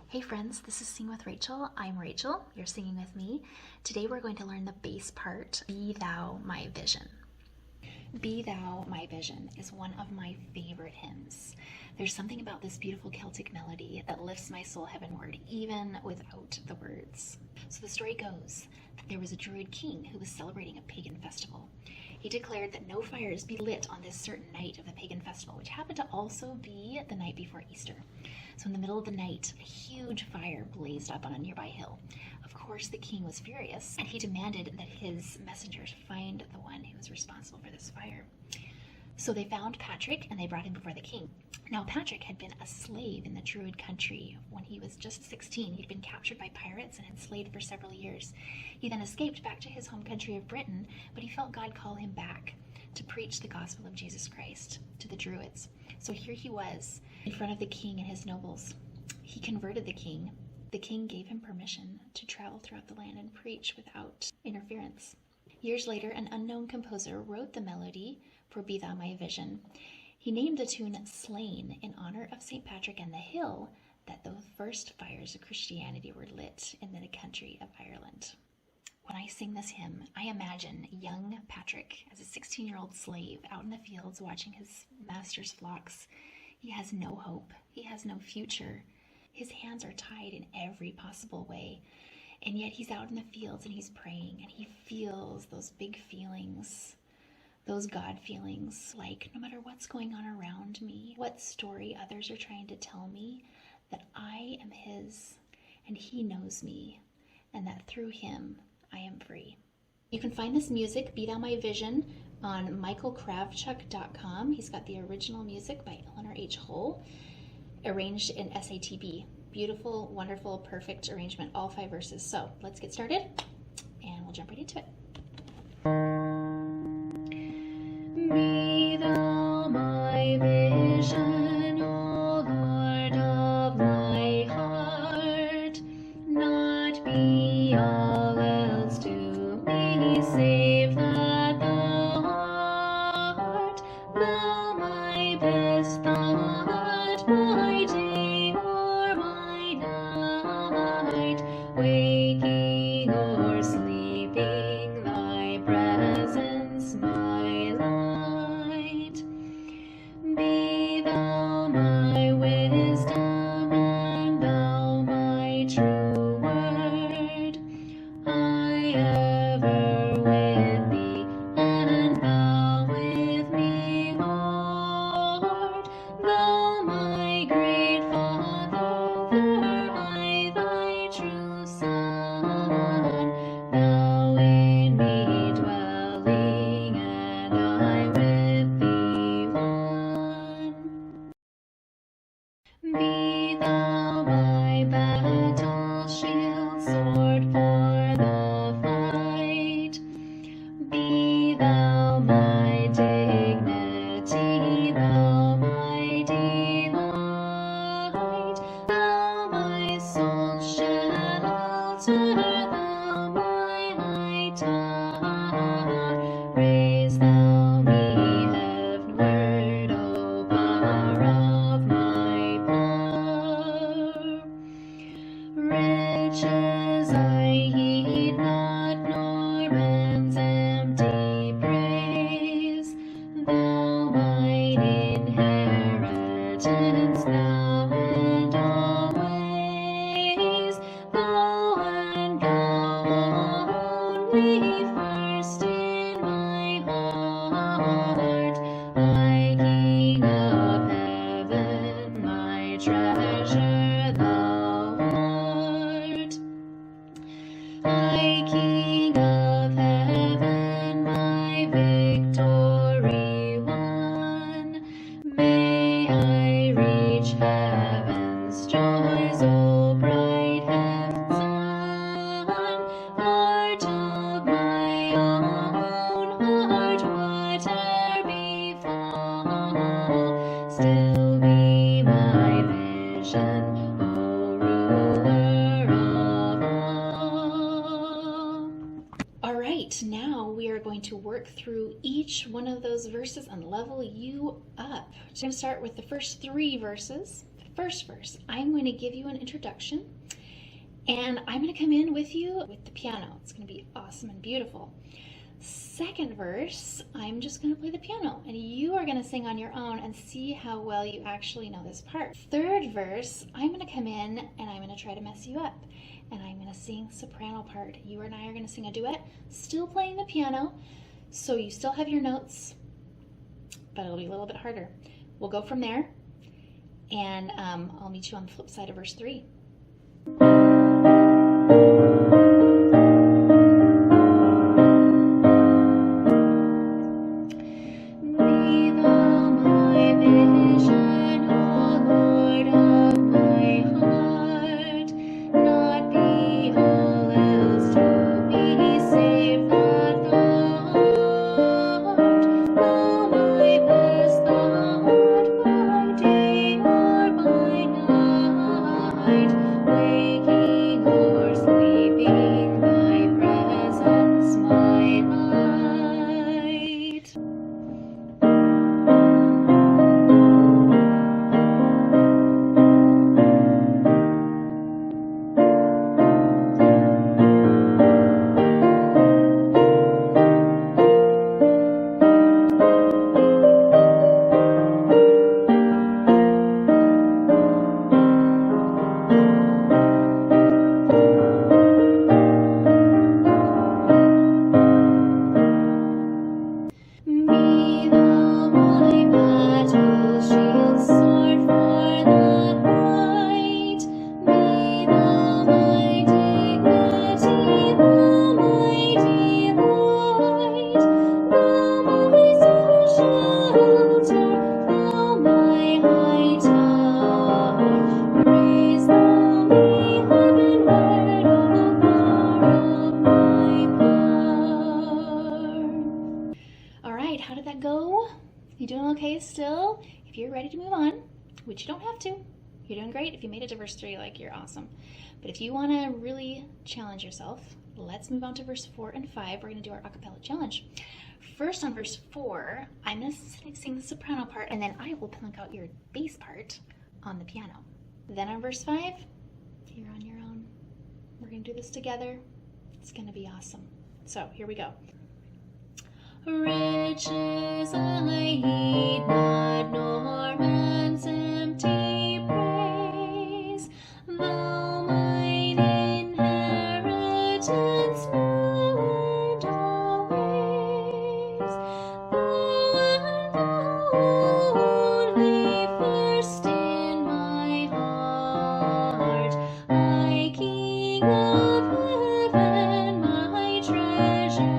Hey friends, this is Sing with Rachel. I'm Rachel. You're singing with me. Today we're going to learn the bass part, Be Thou My Vision. Be Thou My Vision is one of my favorite hymns. There's something about this beautiful Celtic melody that lifts my soul heavenward, even without the words. So the story goes that there was a Druid king who was celebrating a pagan festival. He declared that no fires be lit on this certain night of the pagan festival, which happened to also be the night before Easter. So in the middle of the night, a huge fire blazed up on a nearby hill. Of course, the king was furious, and he demanded that his messengers find the one who was responsible for this fire. So they found Patrick, and they brought him before the king. Now, Patrick had been a slave in the Druid country when he was just 16. He'd been captured by pirates and enslaved for several years. He then escaped back to his home country of Britain, but he felt God call him back to preach the gospel of Jesus Christ to the Druids. So here he was in front of the king and his nobles. He converted the king. The king gave him permission to travel throughout the land and preach without interference. Years later, an unknown composer wrote the melody for Be Thou My Vision. He named the tune Slain in honor of St. Patrick and the hill that the first fires of Christianity were lit in the country of Ireland. When I sing this hymn, I imagine young Patrick as a 16-year-old slave out in the fields watching his master's flocks. He has no hope. He has no future. His hands are tied in every possible way. And yet he's out in the fields and he's praying and he feels those big feelings, those God feelings, like no matter what's going on around me, what story others are trying to tell me, that I am his and he knows me, and that through him I am free. You can find this music, Be Thou My Vision, on michaelkravchuk.com. He's got the original music by Eleanor H. Hull, arranged in SATB. Beautiful, wonderful, perfect arrangement, all 5 verses. So let's get started, and we'll jump right into it. Be thou my vision, O Lord of my heart, not be all else to me, save that thou art. Thou my best thought, my day or my night, waking or sleeping, thy presence my light. Be thou my wisdom, and thou my true word. I ever with thee, and thou with me, Lord. Thou my great Father, I thy true Son. Thou in me dwelling, and I with thee one. Be thou my battle shield, sword for the fight. Be thou my dignity, thou my delight. Thou my soul's shelter, thou my high tower. Raise thou me heavenward, O power of my power. Riches I heed not, nor man's empty praise. Thou mine inheritance, now and always. Thou and thou only, first in my heart. My King of heaven, my treasure thou art. My King of heaven, my victory won. May I reach heaven's joys, O bright heaven, heart of my own heart, whate'er befall, still be my vision, O ruler of all. All right, now we are going to work through each one of those verses and level you up. So I'm going to start with the first 3 verses. first verse, I'm going to give you an introduction, and I'm going to come in with you with the piano. It's going to be awesome and beautiful. Second verse, I'm just going to play the piano, and you are going to sing on your own and see how well you actually know this part. Third verse, I'm going to come in and I'm going to try to mess you up, and I'm going to sing soprano part. You and I are going to sing a duet, still playing the piano, so you still have your notes, but it'll be a little bit harder. We'll go from there, and I'll meet you on the flip side of verse 3. How did that go? You doing okay still? If you're ready to move on, which you don't have to, you're doing great. If you made it to verse 3, like, you're awesome. But if you want to really challenge yourself, let's move on to verse 4 and 5. We're going to do our a cappella challenge. First, on verse 4, I'm going to sing the soprano part, and then I will plunk out your bass part on the piano. Then on verse 5, you're on your own. We're going to do this together. It's going to be awesome. So here we go. Riches I need not, nor man's empty praise, though mine inheritance now and always, thou only first in my heart, I King of heaven, my treasure.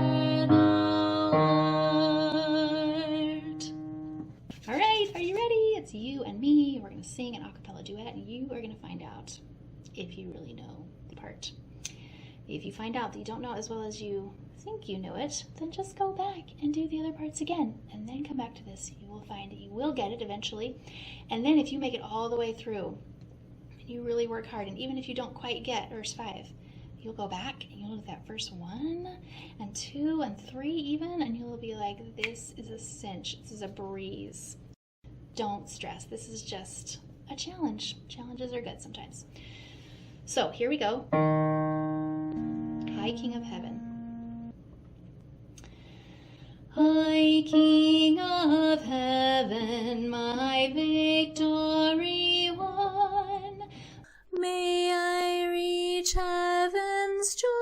It's you and me. We're going to sing an a cappella duet, and you are going to find out if you really know the part. If you find out that you don't know it as well as you think you know it, then just go back and do the other parts again, and then come back to this. You will find that you will get it eventually. And then if you make it all the way through, and you really work hard, and even if you don't quite get verse 5, you'll go back and you'll look at that verse 1 and 2 and 3 even, and you'll be like, this is a cinch. This is a breeze. Don't stress. This is just a challenge. Challenges are good sometimes. So here we go. High King of Heaven. High King of Heaven, my victory won. May I reach heaven's joy.